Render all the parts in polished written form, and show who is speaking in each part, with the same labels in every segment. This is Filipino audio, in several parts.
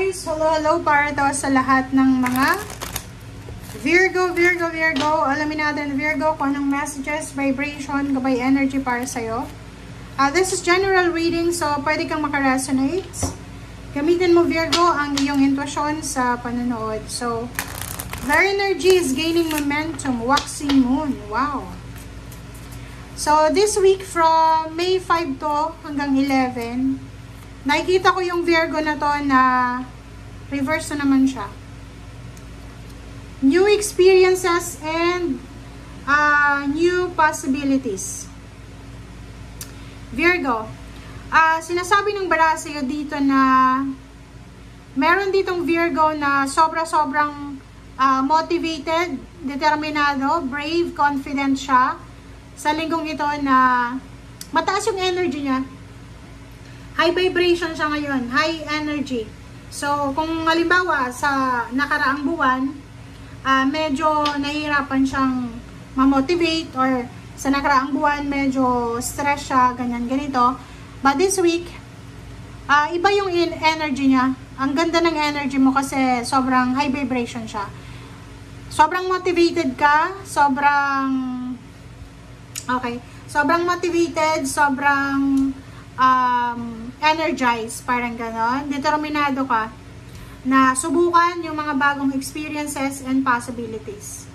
Speaker 1: guys! Hello para to sa lahat ng mga Virgo. Alamin natin Virgo kung anong messages, vibration, gabay energy para sa'yo. This is general reading, so pwede kang makaresonate. Gamitin mo Virgo ang iyong intuition sa panonood. So, their energy is gaining momentum, waxing moon. Wow! So, this week from May 5 to hanggang 11, nakikita ko yung Virgo na to na reverse na naman siya. New experiences and new possibilities. Virgo, sinasabi ng bara sa'yo dito na meron ditong Virgo na sobrang motivated, determinado, brave, confident siya sa linggong ito na mataas yung energy niya. High vibration siya ngayon, high energy. So, kung halimbawa sa nakaraang buwan, medyo nahihirapan siyang ma-motivate or sa nakaraang buwan, medyo stress siya, ganito. But this week, iba yung energy niya. Ang ganda ng energy mo kasi sobrang high vibration siya. Sobrang motivated ka, sobrang motivated, sobrang energized, parang ganon. Determinado ka na subukan yung mga bagong experiences and possibilities.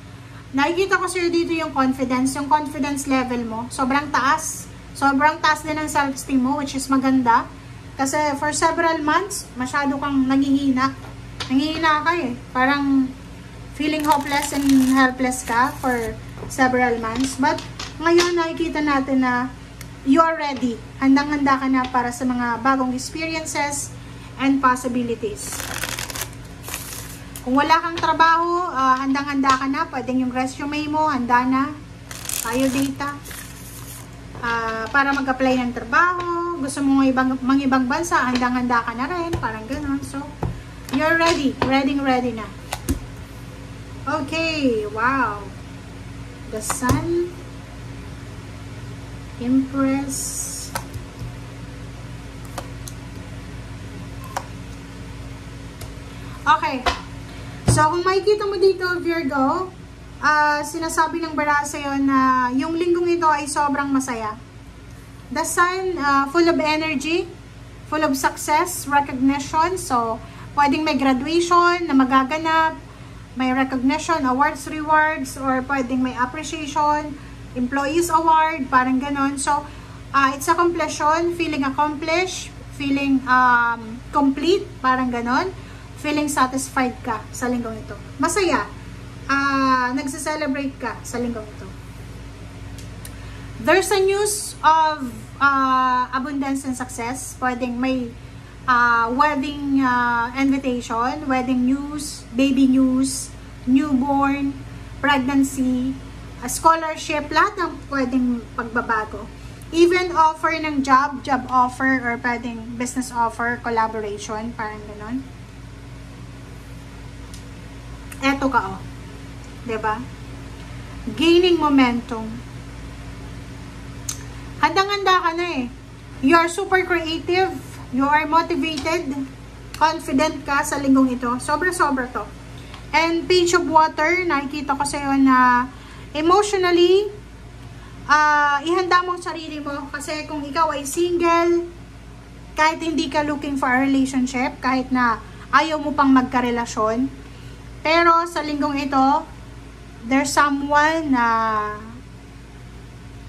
Speaker 1: Nakikita ko sa'yo dito yung confidence level mo. Sobrang taas. Sobrang taas din ng self-esteem mo, which is maganda. Kasi for several months, masyado kang nanghihina. Nanghihina ka eh. Parang feeling hopeless and helpless ka for several months. But ngayon nakikita natin na you are ready. Handang-handa ka na para sa mga bagong experiences and possibilities. Kung wala kang trabaho, handang-handa ka na. Pwedeng yung resume mo, handa na. Biodata. Para mag-apply ng trabaho. Gusto mo mga ibang bansa, handang-handa ka na rin. Parang ganun. So, you're ready. Ready na. Okay. Wow. The Sun. Empress. Okay. So, kung makikita mo dito, Virgo, sinasabi ng bara sa'yo na yung linggong ito ay sobrang masaya. The Sun, full of energy, full of success, recognition. So, pwedeng may graduation na magaganap, may recognition, awards, rewards, or pwedeng may appreciation, employees award, parang ganon. So, it's a completion, feeling accomplished, feeling complete, parang ganon. Feeling satisfied ka sa linggong ito. Masaya. Nagse-celebrate ka sa linggong ito. There's a news of abundance and success. Pwedeng may wedding invitation, wedding news, baby news, newborn, pregnancy, a scholarship, lahat ng pwedeng pagbabago. Even offer ng job offer, or pwedeng business offer, collaboration, parang ganon. Eto ka, oh. Diba? Gaining momentum. Handang-handa ka na eh. You are super creative. You are motivated. Confident ka sa linggong ito. Sobra-sobra to. And Page of Water, nakikita ko sa'yo na emotionally, ihanda mo ang sarili mo. Kasi kung ikaw ay single, kahit hindi ka looking for a relationship, kahit na ayaw mo pang magkarelasyon, pero sa linggong ito, there's someone na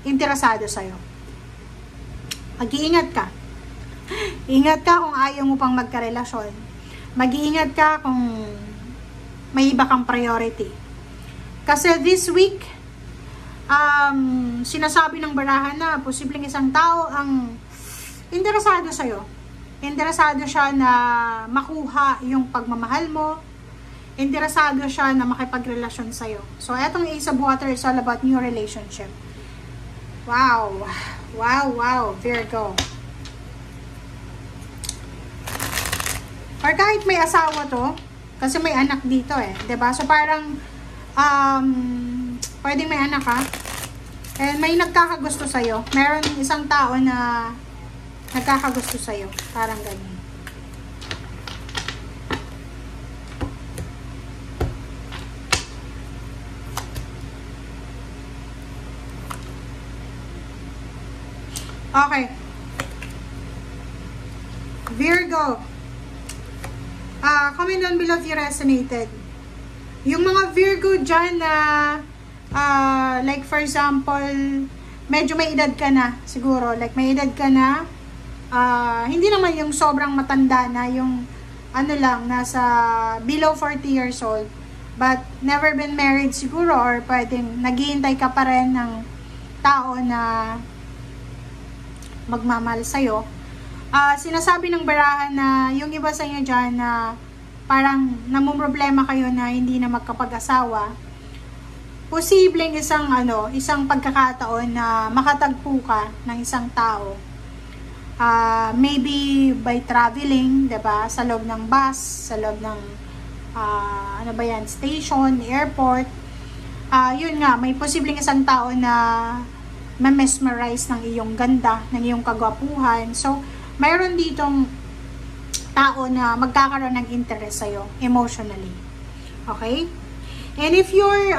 Speaker 1: interesado sa'yo. Mag-iingat ka. Ingat ka kung ayaw mo pang magkarelasyon. Mag-iingat ka kung may iba kang priority. Kasi this week, sinasabi ng barahan na posibleng isang tao ang interesado sa'yo. Interesado siya na makuha yung pagmamahal mo. Interesado siya na makipagrelasyon sa'yo. So, etong Ace of Water is all about new relationship. Wow! Wow, Virgo. Or kahit may asawa to, kasi may anak dito eh. 'Di ba? So, parang, pwedeng may anak ka. And may nagkakagusto sa'yo. Meron isang tao na nagkakagusto sa'yo. Parang ganyan. Okay. Virgo. Comment down below if you resonated. Yung mga Virgo dyan na, like for example, medyo may edad ka na, siguro. Like may edad ka na, hindi naman yung sobrang matanda na, yung ano lang, nasa below 40 years old. But never been married siguro, or pwedeng naghihintay ka pa rin ng tao na magmamahal sa'yo. Sinasabi ng barahan na yung iba sa inyo dyan na parang namumroblema kayo na hindi na magkapag-asawa, posibleng isang pagkakataon na makatagpo ka ng isang tao. Maybe by traveling, 'di ba? Sa loob ng bus, sa loob ng station, airport. Yun nga, may posibleng isang tao na ma-mesmerize ng iyong ganda, ng iyong kagwapuhan. So, mayroon ditong tao na magkakaroon ng interest sa'yo emotionally. Okay? And if you're,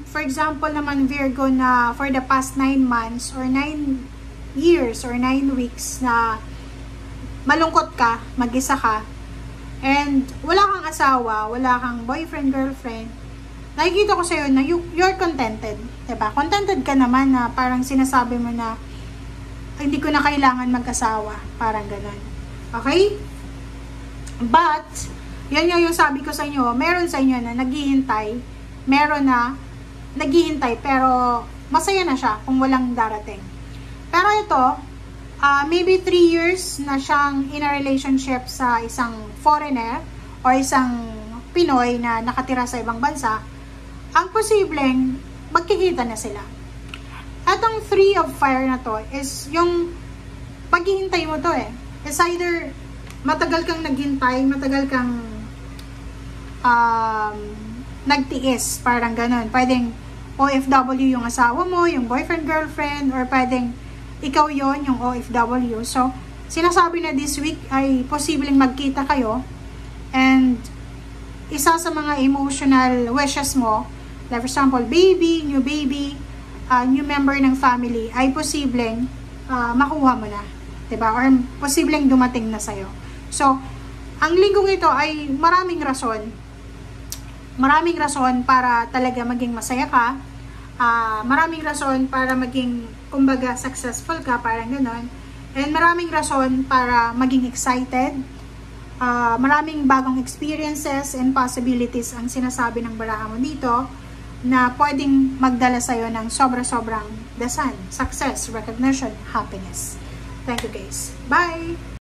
Speaker 1: for example naman Virgo, na for the past 9 months or 9 years or 9 weeks na malungkot ka, mag-isa ka, and wala kang asawa, wala kang boyfriend, girlfriend, nakikita ko sa'yo na you're contented. Diba? Contented ka naman na parang sinasabi mo na hindi ko na kailangan mag-asawa. Parang ganun. Okay? But, yan yung sabi ko sa inyo, meron sa inyo na naghihintay, meron na naghihintay, pero masaya na siya kung walang darating. Pero ito, maybe 3 years na siyang in a relationship sa isang foreigner o isang Pinoy na nakatira sa ibang bansa, ang posibleng magkikita na sila. Atong 3 of fire na to is yung paghihintay mo to eh. It's either matagal kang naghintay, matagal kang nagtiis, parang ganun. Pwedeng OFW yung asawa mo, yung boyfriend, girlfriend, or pwedeng ikaw yon yung OFW. So, sinasabi na this week ay posibleng magkita kayo, and isa sa mga emotional wishes mo, like for example, baby, new member ng family, ay posibleng makuha mo na. Diba? Or posibleng dumating na sa'yo. So, ang linggong ito ay maraming rason para talaga maging masaya ka, maraming rason para maging, kumbaga, successful ka, parang gano'n, and maraming rason para maging excited, maraming bagong experiences and possibilities ang sinasabi ng baraha mo dito, na pwedeng magdala sa'yo ng sobra-sobrang dasan, success, recognition, happiness. Thank you guys. Bye!